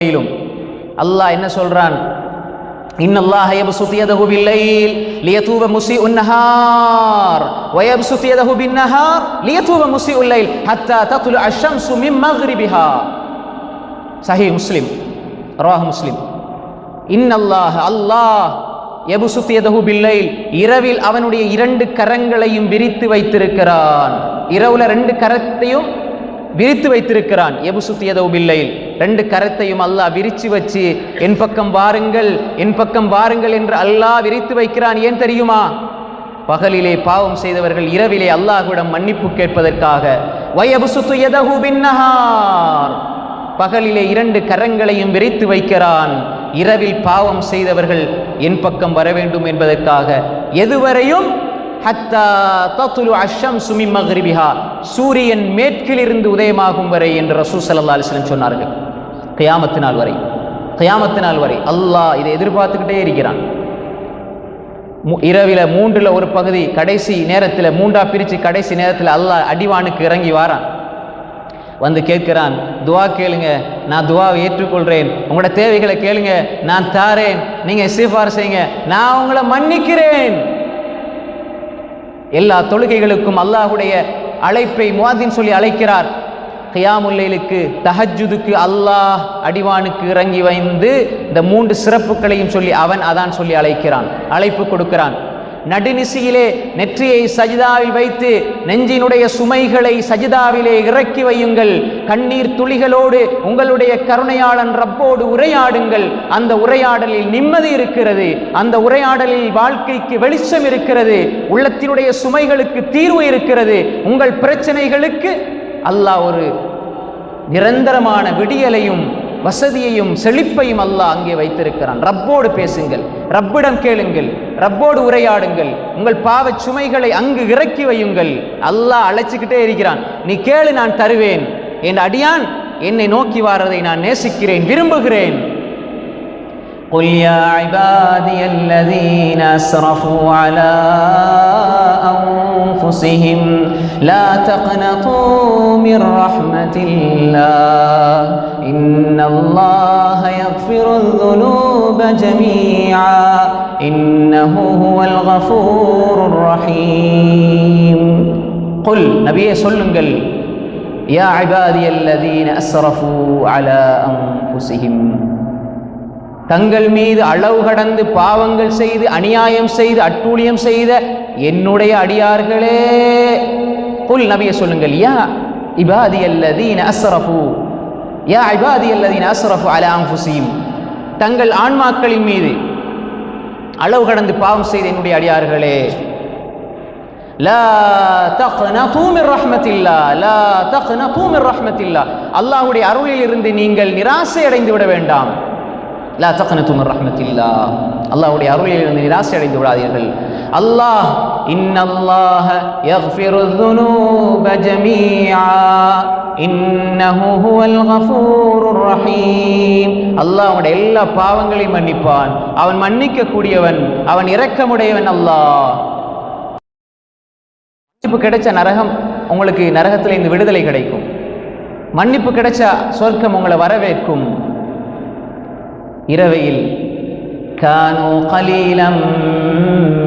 அல்லாஹ் என்ன சொல்றான்? இன்னல்லாஹ யப்சுத்து யதஹு பில்லைல் லியதூப முஸீஉன் நஹார் வ யப்சுத்து யதஹு பின்னஹார் லியதூப முஸீஉல் லைல் ஹத்தா தத்லுஅ அஷ்-ஷம்ஸு மின் மக்ரிபிஹா. சஹீஹ் முஸ்லிம், ரவாஹ் முஸ்லிம். இன்னல்லாஹ அல்லாஹ் யப்சுத்து யதஹு பில்லைல், இரவில் அவனுடைய இரண்டு கரங்களையும் விரித்து வைத்திருக்கிறான். இரவுல ரெண்டு கரத்தையும் விரித்து வைத்திருக்கிறான். யப்சுத்து யதஹு பில்லைல், ரெண்டு கரத்தையும் அல்லாஹ் விரிச்சு வச்சு என் பக்கம் வாருங்கள், என் பக்கம் வாருங்கள் என்று அல்லாஹ் விரித்து வைக்கிறான். ஏன் தெரியுமா? பகலிலே பாவம் செய்தவர்கள் இரவிலே அல்லாஹ்விடம் மன்னிப்பு கேட்பதற்காக. வயப்சுத்து யதஹு பின்னஹார், பகலிலே இரண்டு கரங்களையும் விரித்து வைக்கிறான். இரவில் பாவம் செய்தவர்கள் என் பக்கம் வர வேண்டும் என்பதற்காக. எதுவரையும்? ஹத்தா தத்லுஅ அஷ்-ஷம்ஸு மின் மக்ரிபிஹா, சூரியன் மேற்கிலிருந்து உதயமாகும் வரை என்று ரசூல் ஸல்லல்லாஹு அலைஹி வஸல்லம் சொன்னார்கள். கியாமத் நாள் வரை, கியாமத் நாள் வரை அல்லாஹ் இதை எதிர்பார்த்துக்கிட்டே இருக்கிறான். இரவில மூன்றுல ஒரு பகுதி கடைசி நேரத்தில் மூன்றா பிரித்து கடைசி நேரத்தில் அல்லாஹ் அடிவானுக்கு இறங்கி வாரான். வந்து கேட்கிறான், துவா கேளுங்க, நான் துவாவை ஏற்றுக்கொள்றேன். உங்களோட தேவைகளை கேளுங்க, நான் தாரேன். நீங்க இஸ்திக்ஃபார் செய்யுங்க, நான் உங்களை மன்னிக்கிறேன். எல்லா தொழுகைகளுக்கும் அல்லாஹ்வுடைய அழைப்பை முஅத்தின் சொல்லி அழைக்கிறார். கியாமுல் லைலுக்கு, தஹஜ்ஜுதுக்கு அல்லாஹ் அடிவானுக்கு இறங்கி வந்து இந்த மூன்று சிறப்புகளையும் சொல்லி அவன் அதான் சொல்லி அழைக்கிறான், அழைப்பு கொடுக்கிறான். நடுநிசியிலே நெற்றியை சஜிதாவில் வைத்து நெஞ்சினுடைய சுமைகளை சஜிதாவிலே இறக்கி வையுங்கள். கண்ணீர் துளிகளோடு உங்களுடைய கருணையாளன் ரப்போடு உரையாடுங்கள். அந்த உரையாடலில் நிம்மதி இருக்கிறது, அந்த உரையாடலில் வாழ்க்கைக்கு வெளிச்சம் இருக்கிறது, உள்ளத்தினுடைய சுமைகளுக்கு தீர்வு இருக்கிறது. உங்கள் பிரச்சனைகளுக்கு அல்லாஹ் ஒரு நிரந்தரமான விடியலையும் வசதியையும் செழிப்பையும் அல்லாஹ் அங்கே வைத்திருக்கிறான். ரப்போடு பேசுங்கள், ரப்பிடம் கேளுங்கள், ரப்போடு உரையாடுங்கள். உங்கள் பாவச் சுமைகளை அங்கு இறக்கி வையுங்கள். அல்லாஹ் அழைச்சிக்கிட்டே இருக்கிறான். நீ கேளு, நான் தருவேன். என் அடியான் என்னை நோக்கி வாரதை நான் நேசிக்கிறேன், விரும்புகிறேன். قل يا عبادي الذين أسرفوا على أنفسهم لا تقنطوا من رحمة الله إن الله يغفر الذنوب جميعا إنه هو الغفور الرحيم. قل நபியே சொல்லுங்கள், يا عبادي الذين أسرفوا على أنفسهم, தங்கள் மீது அளவு கடந்து பாவங்கள் செய்து அநியாயம் செய்து அட்டூழியம் செய்த என்னுடைய அடியார்களே. குல் நபியே சொல்லுங்கள், யா இபாதியல்லதீன அஸ்ரஃபு, யா இபாதியல்லதீன அஸ்ரஃபு அலா அன்ஃபுஸிஹிம், தங்கள் ஆன்மாக்களின் மீது அளவு கடந்து பாவம் செய்த என்னுடைய அடியார்களே. லா தக்னது மின் ரஹ்மத்தில்லாஹ், லா தக்னது மின் ரஹ்மத்தில்லாஹ், அல்லாஹ்வுடைய அருளில் இருந்து நீங்கள் நிராசை அடைந்து விட வேண்டாம். லா தக்னது மின் ரஹ்மத்தில்லாஹ், அல்லாஹ்வுடைய அருளில் இருந்து நிராசை அடைந்து விடாதீர்கள். அல்லாஹ் இன்னல்லாஹ யக்ஃபிருத் ذுனூப ஜமீஆ இன்னஹு ஹுவல் கஃபூருர் ரஹீம், அல்லாஹ்வுடைய எல்லா பாவங்களையும் மன்னிப்பான். அவன் மன்னிக்க கூடியவன், அவன் இரக்கமுடையவன். அல்லாஹ் மன்னிப்பு கிடைச்ச நரகம் உங்களுக்கு, நரகத்தில் இந்த விடுதலை கிடைக்கும். மன்னிப்பு கிடைச்ச சொர்க்கம் உங்களை வரவேற்கும். இரவையில் கானூ கலீலம்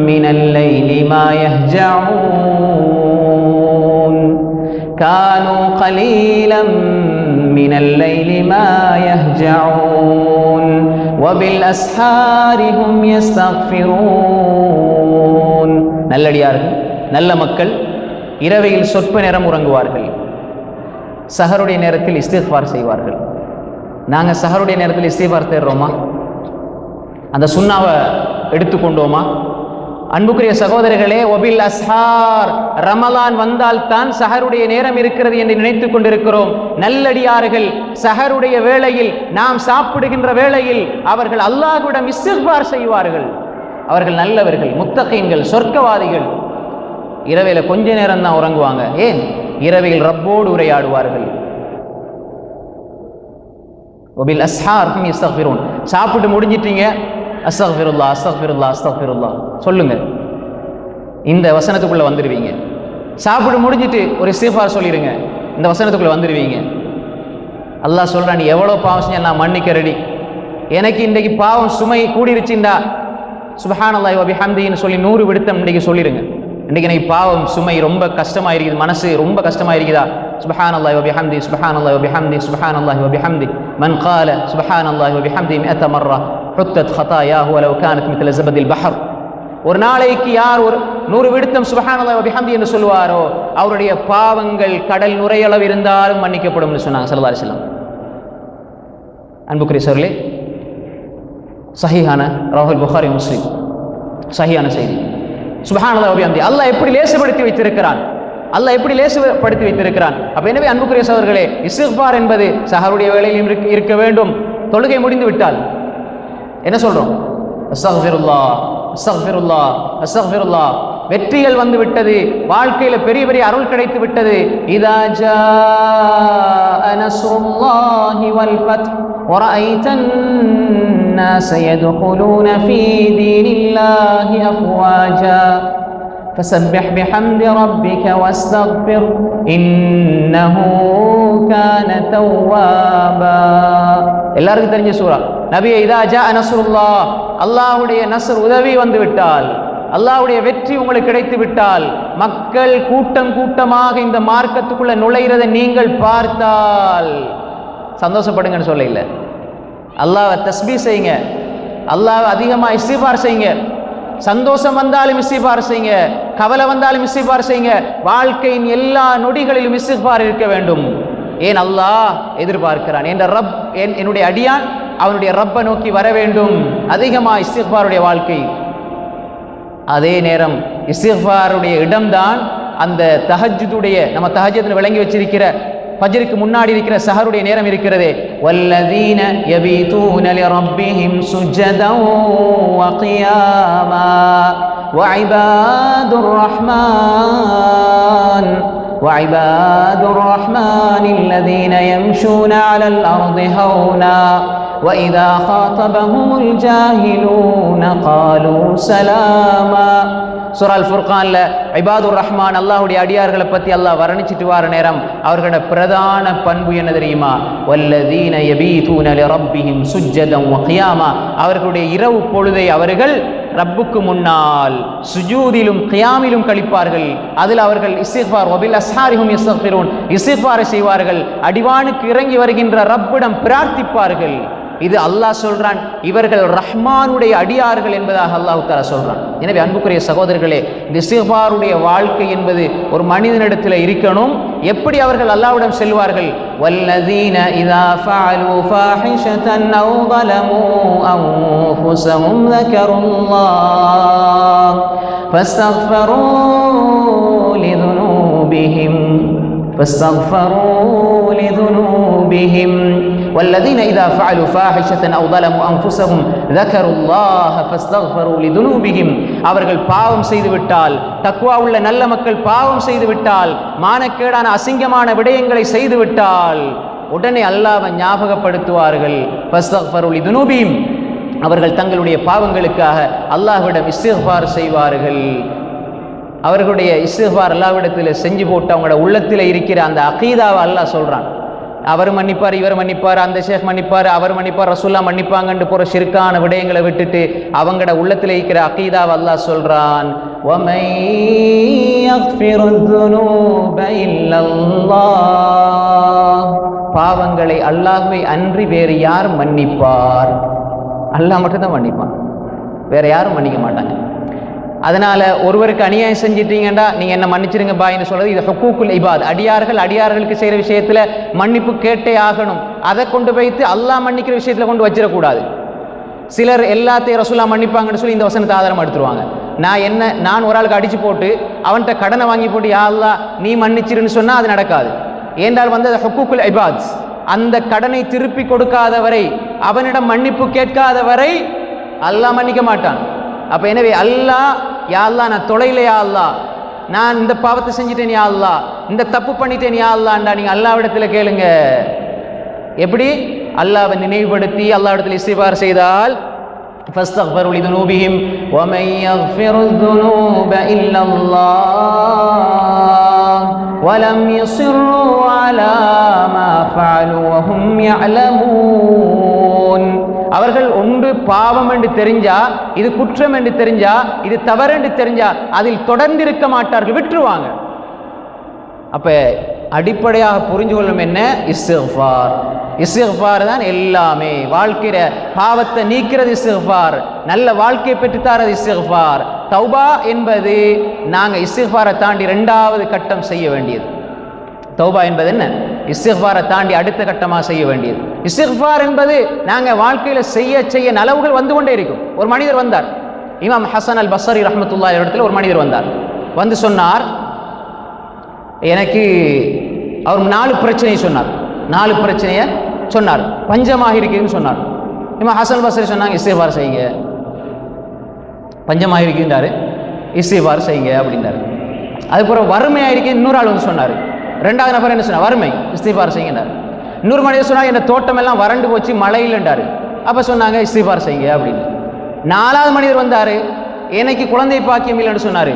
மினல் லைலி மா யஹ்ஜஊன், கானூ கலீலம் மினல் லைலி மா யஹ்ஜஊன் வபில் அஸ்ஹாரி ஹும் யஸ்தக்ஃபிரூன். நல்லடியார்கள், நல்ல மக்கள் இரவையில் சொற்ப நேரம் உறங்குவார்கள், சஹருடைய நேரத்தில் இஸ்திக்ஃபார் செய்வார்கள். நாங்கள் சஹருடைய நேரத்தில் இஸ்திக்ஃபார் தேடுறோமா? அந்த சுன்னாவை எடுத்துக்கொண்டோமா? அன்புக்குரிய சகோதரர்களே, ஒபில் அஸ்ஹார், ரமலான் வந்தால் தான் சஹருடைய நேரம் இருக்கிறது என்று நினைத்து கொண்டிருக்கிறோம். நல்லடியார்கள் சஹருடைய வேளையில், நாம் சாப்பிடுகின்ற வேளையில் அவர்கள் அல்லாஹ்விடம் இஸ்திக்ஃபார் செய்வார்கள். அவர்கள் நல்லவர்கள், முத்தகீன்கள், சொர்க்கவாதிகள். இரவையில கொஞ்ச நேரம் தான் உறங்குவாங்க. ஏன்? இரவையில் ரப்போடு உரையாடுவார்கள். வபில் அஸ்ஹார் ஹும் யஸ்தக்ஃபிரூன், சாப்பிட்டு முடிஞ்சிட்டீங்க, அஸ்தக்ஃபிருல்லாஹ் அஸ்தக்ஃபிருல்லாஹ் அஸ்தக்ஃபிருல்லாஹ் சொல்லுங்க, இந்த வசனத்துக்குள்ள வந்துடுவீங்க. சாப்பிட்டு முடிஞ்சிட்டு ஒரு இஸ்திக்ஃபார் சொல்லிடுங்க, இந்த வசனத்துக்குள்ள வந்துடுவீங்க. அல்லாஹ் சொல்கிறான், நீ எவ்வளோ பாவம் செஞ்சா நான் மன்னிக்க ரெடி. எனக்கு இன்றைக்கு பாவம் சுமை கூடிருச்சுண்டா சுப்ஹானல்லாஹி வ பிஹம்திஹின்னு சொல்லி 100 விடுத்தம் இன்றைக்கு சொல்லிடுங்க. இன்றைக்கு எனக்கு பாவம் சுமை ரொம்ப கஷ்டமாக இருக்குது, மனசு ரொம்ப கஷ்டமாக இருக்குதா, சுப்ஹானல்லாஹி வ பிஹம்தி சுப்ஹானல்லாஹி வ பிஹம்தி சுப்ஹானல்லாஹி வ பிஹம்தி மன் قال சுப்ஹானல்லாஹி வ பிஹம்தி 100 مرة حطت خطاياه ولو كانت مثل زبد البحر. ஒரு நாளைக்கு யார் ஒரு 100 விடுத்தம் சுப்ஹானல்லாஹி வ பிஹம்தி என்று சொல்வாரோ அவருடைய பாவங்கள் கடல் நுரையளவு இருந்தாலும் மன்னிக்கப்படும் என்று சொன்னாங்க ஸல்லல்லாஹு அலைஹி வஸல்லம். அன்புக்குரிய சகோதரர்களே, சஹீஹான ரவாஹுல் புகாரி முஸ்லிம் சஹீஹான செய்தி. சுப்ஹானல்லாஹி வ பிஹம்தி அல்லாஹ் எப்படி லேசுபடுத்தி வைத்திருக்கிறான், அல்லாஹ் எப்படி லேசுபடுத்தி வைத்திருக்கிறான். அப்ப எனவே அன்புக்குரிய சகோதரர்களே, இஸ்திக்பார் என்பது சஹருடைய வேளையிலும் இருக்க வேண்டும். தொழுகை முடிந்து விட்டால் என்ன சொல்றோம்? அஸ்தக்ஃபிருல்லாஹ் அஸ்தக்ஃபிருல்லாஹ் அஸ்தக்ஃபிருல்லாஹ். வெற்றிகள் வந்து விட்டது, வாழ்க்கையில பெரிய பெரிய அருள் கிடைத்து விட்டது. இதா ஜாஅ நஸ்ருல்லாஹி வல் ஃபத் ورأيت الناس يدخلون في دين الله أفواجا فسبح بحمد ربك واستغفر إنه كان توابا. எல்லாருக்கும் தெரிஞ்ச சூரா நபியே, இதா ஜாஅ நஸ்ருல்லாஹ், அல்லாஹ்வுடைய நஸ்ர் உதவி வந்து விட்டால், அல்லாஹ்வுடைய வெற்றி உங்களுக்கு கிடைத்து விட்டால், மக்கள் கூட்டம் கூட்டமாக இந்த மார்க்கத்துக்குள்ள நுழைகிறதை நீங்கள் பார்த்தால் சந்தோஷப்படுங்கன்னு சொல்ல இல்லை. அல்லாஹ்வை தஸ்பீஹ் செய்யுங்க, அல்லாஹ்வை அதிகமாக இஸ்திக்பார் செய்யுங்க. சந்தோஷம் வந்தாலும் இஸ்திக்பார் செய்யுங்க, கவலை வந்தாலும் இஸ்திக்பார் செய்யுங்க. வாழ்க்கையின் எல்லா நொடிகளிலும் இஸ்திக்பார் இருக்க வேண்டும். ஏன் அல்லாஹ் எதிர்பார்க்கிறான், என்ற ரப் என்னுடைய அடியான் அவனுடைய ரப்பை நோக்கி வர வேண்டும். அதிகமாக இஸ்திக்பாருடைய வாழ்க்கை. அதே நேரம் இஸ்திக்பாருடைய இடம்தான் அந்த தஹஜ்ஜுடைய, நம்ம தஹஜ்ஜுன்னு விளங்கி வச்சிருக்கிற ஃபஜ்ருக்கு முன்னாடி இருக்கிற சஹருடைய நேரம் இருக்கிறதே. வல்லதீன யபீதூன லிரப்பிஹிம் சுஜ்ஜதன் வ கியாமா வஇபாதுர் ரஹ்மான் வஇபாதுர் ரஹ்மானில்லதீன யம்ஷூன அலல் அர்தி ஹௌனா وإذا خاطبهم الجاهلون قالوا سلاما. சூரா அல் ஃபுர்கான்ல இபாதுர் ரஹ்மான் அல்லாஹ்வுடைய அடியார்களை பற்றி அல்லாஹ் வர்ணிச்சிட்டு வர நேரம் அவர்களோட பிரதான பண்பு என்ன தெரியுமா? வல்லதீன யபீதூன லிரப்பிஹிம் சுஜ்ஜதன் வ கியாமா. அவர்களுடைய இரவு பொழுதை அவர்கள் ரப்புக்கு முன்னால் சுஜூதிலும் கியாமிலும் கழிப்பார்கள். அதில் அவர்கள் இஸ்திக்பார் வபில் அஸ்ஹாரிஹும் யஸ்தக்ஃபிரூன், இஸ்திக்பார் செய்வார்கள், அடிவானுக்கு இறங்கி வருகின்ற ரப்பிடம் பிரார்த்திப்பார்கள். இது அல்லாஹ் சொல்றான், இவர்கள் ரஹ்மானுடைய அடியார்கள் என்பதாக அல்லாஹ் தஆலா சொல்றான். எனவே அன்புக்குரிய சகோதரர்களே, இந்த இஸ்திக்பாருடைய வாழ்க்கை என்பது ஒரு மனிதனிடத்தில் இருக்கணும். எப்படி அவர்கள் அல்லாஹ்விடம் செல்வார்கள்? வல்லதீன இதா ஃபஅலு ஃபாஹிஷதன் அவ் ظلموا أنفسهم ذكروا الله فاستغفروا لذنوبهم والذين إذا فعلوا فاحشة أو ظلموا أنفسهم ذكروا الله فاستغفروا لذنوبهم. அவர்கள் பாவம் செய்து விட்டால், தக்வா உள்ள நல்ல மக்கள் பாவம் செய்து விட்டால், மானக்கேடான அசிங்கமான விடயங்களை செய்து விட்டால் உடனே அல்லாஹ்வை ஞாபகப்படுத்துவார்கள். ஃபஸ்தக்ஃபரு லிதுனூபிஹிம், அவர்கள் தங்களுடைய பாவங்களுக்காக அல்லாஹ்விடம் இஸ்திக்பார் செய்வார்கள். அவர்களுடைய இஸ்திக்பார் அல்லாஹ்விடத்தில் செஞ்சு போட்டு அவங்களோட உள்ளத்தில் இருக்கிற அந்த அகீதாவை அல்லாஹ் சொல்றான். அவர் மன்னிப்பார், இவர் மன்னிப்பார், அந்த ஷேக் மன்னிப்பார், அவர் மன்னிப்பார், ரசூல்லா மன்னிப்பாங்கன்னு போற ஷிர்கான விடயங்களை விட்டுட்டு அவங்களோட உள்ளத்தில் இருக்கிற அகீதாவை அல்லாஹ் சொல்றான். வமை யக்ஃபிருதுனூப இல்லல்லாஹ், பாவங்களை அல்லாஹ்வை அன்றி வேறு யார் மன்னிப்பார்? அல்லாஹ் மட்டும்தான் மன்னிப்பான், வேற யாரும் மன்னிக்க மாட்டாங்க. அதனால ஒருவருக்கு அநியாயம் செஞ்சிட்டீங்கன்னா நீங்க என்ன மன்னிச்சிருங்க பாயின்னு சொல்றது இது ஹுக்கூக்குல் இபாத். அடியார்களுக்கு செய்யற விஷயத்துல மன்னிப்பு கேட்டே ஆகணும். அதை கொண்டு வைத்து அல்லாஹ் மன்னிக்கிற விஷயத்துல கொண்டு வச்சிடக்கூடாது. சிலர் எல்லாத்தையும் ரசூலா மன்னிப்பாங்கன்னு சொல்லி இந்த வசனத்தை ஆதாரம் எடுத்துருவாங்க. நான் ஒரு ஆளுக்கு அடிச்சு போட்டு அவன்கிட்ட கடனை வாங்கி போட்டு யா அல்லாஹ் நீ மன்னிச்சிருன்னு சொன்னா அது நடக்காது. ஏன்றால் அது ஹுக்கூக்குல் இபாத். அந்த கடனை திருப்பி கொடுக்காதவரை, அவனிடம் மன்னிப்பு கேட்காதவரை அல்லாஹ் மன்னிக்க மாட்டான். அப்ப எனவே அல்லாஹ், யா அல்லாஹ் நான் தொலைல, யா அல்லாஹ் நான் இந்த பாவத்தை செஞ்சிட்டேன், யா அல்லாஹ் இந்த தப்பு பண்ணிட்டேன், யா அல்லாஹ்டா நீங்க அல்லாஹ்விடத்துல கேளுங்க. எப்படி? அல்லாஹ்வை நினைவுபடுத்தி அல்லாஹ்விடத்தில் இஸ்திக்பார் செய்தால் ஃபஸ்தக்ஃபரு லிதுனூபிஹிம் வமை யக்ஃபிரு ذுனூப இல்லல்லாஹ், وَلَمْ يُصِرُّوا عَلَى مَا فَعَلُوا وَهُمْ يَعْلَمُونَ. அவர்கள் ஒன்று பாவம் என்று தெரிஞ்சா, இது குற்றம் என்று தெரிஞ்சா, இது தவறு என்று தெரிஞ்சா அதில் தொடர்ந்து இருக்க மாட்டார்கள், விட்டுருவாங்க. அப்ப அடிப்படையாக புரிஞ்சு கொள்ளும் என்ன? இஸ்திக்ஃபார். இஸ்திக்ஃபார் தான் எல்லாமே. வாழ்க்கையில பாவத்தை நீக்கிறது இஸ்திக்ஃபார், நல்ல வாழ்க்கையை பெற்றுத்தாரது இஸ்திக்ஃபார். தௌபா என்பது நாங்கள் இஸ்திக்ஃபாரை தாண்டி இரண்டாவது கட்டம் செய்ய வேண்டியது. தௌபா என்பது என்ன? இஸ்திக்ஃபாரை தாண்டி அடுத்த கட்டமாக செய்ய வேண்டியது. இஸ்திக்ஃபார் என்பது நாங்கள் வாழ்க்கையில் செய்ய செய்ய நலவுகள் வந்து கொண்டே இருக்கும். ஒரு மனிதர் வந்தார், இமாம் ஹசன் அல் பஸ்ரி ரஹ்மத்துல்லாஹி இடத்துல ஒரு மனிதர் வந்தார். வந்து சொன்னார், எனக்கு அவர் 4 பிரச்சனையை சொன்னார். 4 பிரச்சனையை சொன்னார். பஞ்சமாக இருக்குன்னு சொன்னார். இமாம் ஹசன் பஸ்ரி சொன்னாங்க, இஸ்திக்ஃபார் செய்யுங்க. பஞ்சமாக இருக்கின்றாரு, இஸ்திக்ஃபார் செய்யுங்க அப்படின்றாரு. அதுக்கப்புறம் வறுமையாக இருக்கு இன்னொரு ஆள் வந்து சொன்னார். 2வது நபர் என்ன சொன்னார்? வறுமை, இஸ்திக்ஃபார் செய்யுங்கன்றார். இன்னொரு மனிதர் சொன்னார், என் தோட்டம் எல்லாம் வறண்டு போச்சு, மழை இல்லைன்றாரு. அப்போ சொன்னாங்க, இஸ்திக்ஃபார் செய்யுங்க அப்படின்னு. 4வது மனிதர் வந்தார், எனக்கு குழந்தை பாக்கியம் இல்லைன்னு சொன்னார்.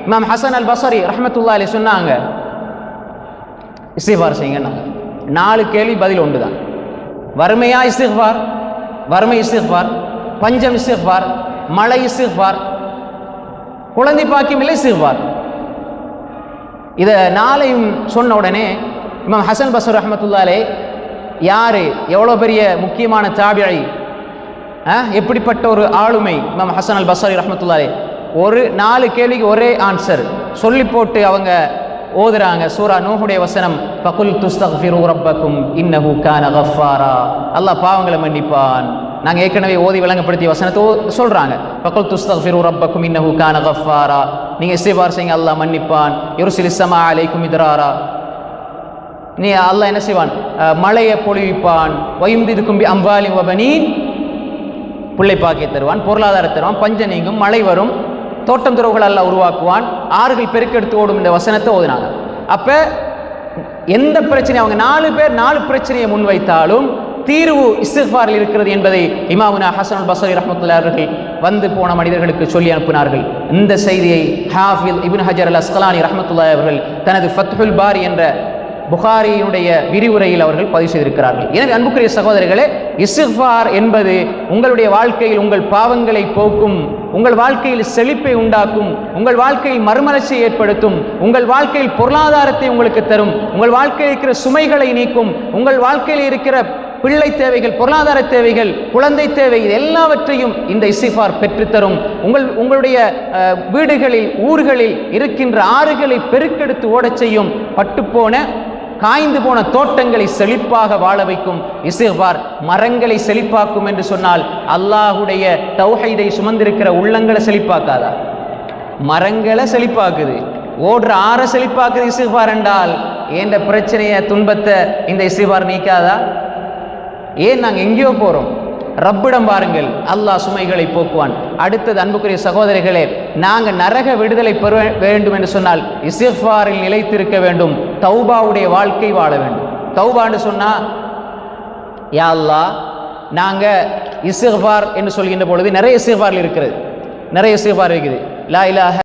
இமாம் ஹசன் அல் பஸ்ரி ரஹ்மத்துல்லாஹி அலைஹி சொன்னாங்க, இஸ்திக்ஃபார் செய்யுங்கன்னாங்க. 4 கேள்வி பதில் ஒன்று தான். வறுமையா இஸ்திக்ஃபார், வறுமை இஸ்திக்ஃபார், பஞ்சம் இஸ்திக்ஃபார், மழை இஸ்திக்ஃபார், குழந்தை பாக்கியம் இல்லை இஸ்திக்ஃபார். இதை 4ஐயும் சொன்ன உடனே இமாம் ஹசன் பஸ்ரி ரஹ்மத்துல்லாஹி அலைஹி யாரு, எவ்வளோ பெரிய முக்கியமான தாபிஈ, எப்படிப்பட்ட ஒரு ஆளுமை இமாம் ஹசன் அல் பஸ்ரி ரஹ்மத்துல்லாஹி அலைஹி, ஒரு 4 கேள்விக்கு ஒரே ஆன்சர் சொல்லி போட்டு அவங்க ஓதுறாங்க. சூரா நூஹுடைய வசனம், ஃபகுல் துஸ்தக்ஃபிரு ரப்பக்கும் இன்னஹு கான கஃபாரா. அல்லாஹ் பாவங்களை மன்னிப்பான். நாங்கள் ஏற்கனவே ஓதி விளங்கப்படுத்திய வசனத்தை சொல்றாங்க. ஃபகுல் துஸ்தக்ஃபிரு ரப்பக்கும் இன்னஹு கான கஃபாரா. நீங்க இஸ்திக்ஃபார் செய்யுங்க, அல்லாஹ் மன்னிப்பான். யுர்சிலிஸ் ஸமா அலைக்கும் மித்ராரா. நீ அல்லாஹ் என்ன செய்வான்? மழையை பொழிவிப்பான். வயும்திதுக்கும் பி அம்வாலின் வ பனீன். பிள்ளை பாக்கிய தருவான், பொருளாதாரம் தருவான், பஞ்சம் நீங்கும், மழை வரும், தோட்டம் துறவுகள் அல்லாஹ் உருவாக்குவான், ஆறுகள் பெருக்கெடுத்து ஓடும். இந்த வசனத்தை ஓதினாங்க. அப்ப எந்த பிரச்சனை அவங்க 4 பேர் 4 பிரச்சனையை முன்வைத்தாலும் தீர்வு இஸ்திக்ஃபாரில் இருக்கிறது என்பதை இமாமுனா ஹசன் அல் பஸ்ரி ரஹ்மத்துல்லாஹி அவர்கள் வந்து போன மனிதர்களுக்கு சொல்லி அனுப்பினார்கள். இந்த செய்தியை ஹாஃபிஸ் இப்னு ஹஜர் அல் அஸ்கலானி ரஹ்மத்துல்லாஹி அவர்கள் தனது ஃபத்ஹுல் பாரி என்ற புகாரியுடைய விரிவுரையில் அவர்கள் பதிவு செய்திருக்கிறார்கள். எனவே அன்புக்குரிய சகோதரர்களே, இஸ்திக்ஃபார் என்பது உங்களுடைய வாழ்க்கையில் உங்கள் பாவங்களை போக்கும், உங்கள் வாழ்க்கையில் செழிப்பை உண்டாக்கும், உங்கள் வாழ்க்கையில் மறுமலர்ச்சியை ஏற்படுத்தும், உங்கள் வாழ்க்கையில் பொருளாதாரத்தை உங்களுக்கு தரும், உங்கள் வாழ்க்கையில் இருக்கிற சுமைகளை நீக்கும், உங்கள் வாழ்க்கையில் இருக்கிற பிள்ளை தேவைகள், பொருளாதார தேவைகள், குழந்தை தேவை, எல்லாவற்றையும் இந்த இஸ்திக்ஃபார் பெற்றுத்தரும். உங்களுடைய வீடுகளில் ஊர்களில் இருக்கின்ற ஆறுகளை பெருக்கெடுத்து ஓடச் செய்யும். பட்டுப்போன காய்ந்து போன தோட்டங்களை செழிப்பாக வாழ வைக்கும் இஸ்திக்ஃபார். மரங்களை செழிப்பாக்கும் என்று சொன்னால் அல்லாஹுடைய தௌஹீதை சுமந்திருக்கிற உள்ளங்களை செழிப்பாக்காதா? மரங்களை செழிப்பாக்குது, ஓடுற ஆற செழிப்பாக்குது இஸ்திக்ஃபார் என்றால் என்ற பிரச்சனையை துன்பத்தை இந்த இஸ்திக்ஃபார் நீக்காதா? ஏன் நாங்கள் எங்கேயோ போகிறோம்? ரப்பிடம் பாருங்கள், அல்லாஹ் சுமைகளை போக்குவான். அடுத்தது அன்புக்குரிய சகோதரிகளே, நாங்கள் நரக விடுதலை பெற வேண்டும் என்று சொன்னால் இஸ்திக்ஃபாரில் நிலைத்திருக்க வேண்டும், தௌபாவுடைய வாழ்க்கை வாழ வேண்டும். தௌபான்னு சொன்னால், யா அல்லாஹ், நாங்கள் இஸ்திக்ஃபார் என்று சொல்கின்ற பொழுது நிறைய இஸ்திக்ஃபார் இருக்கிறது, நிறைய இஸ்திக்ஃபார் இருக்குது. லா இலாஹ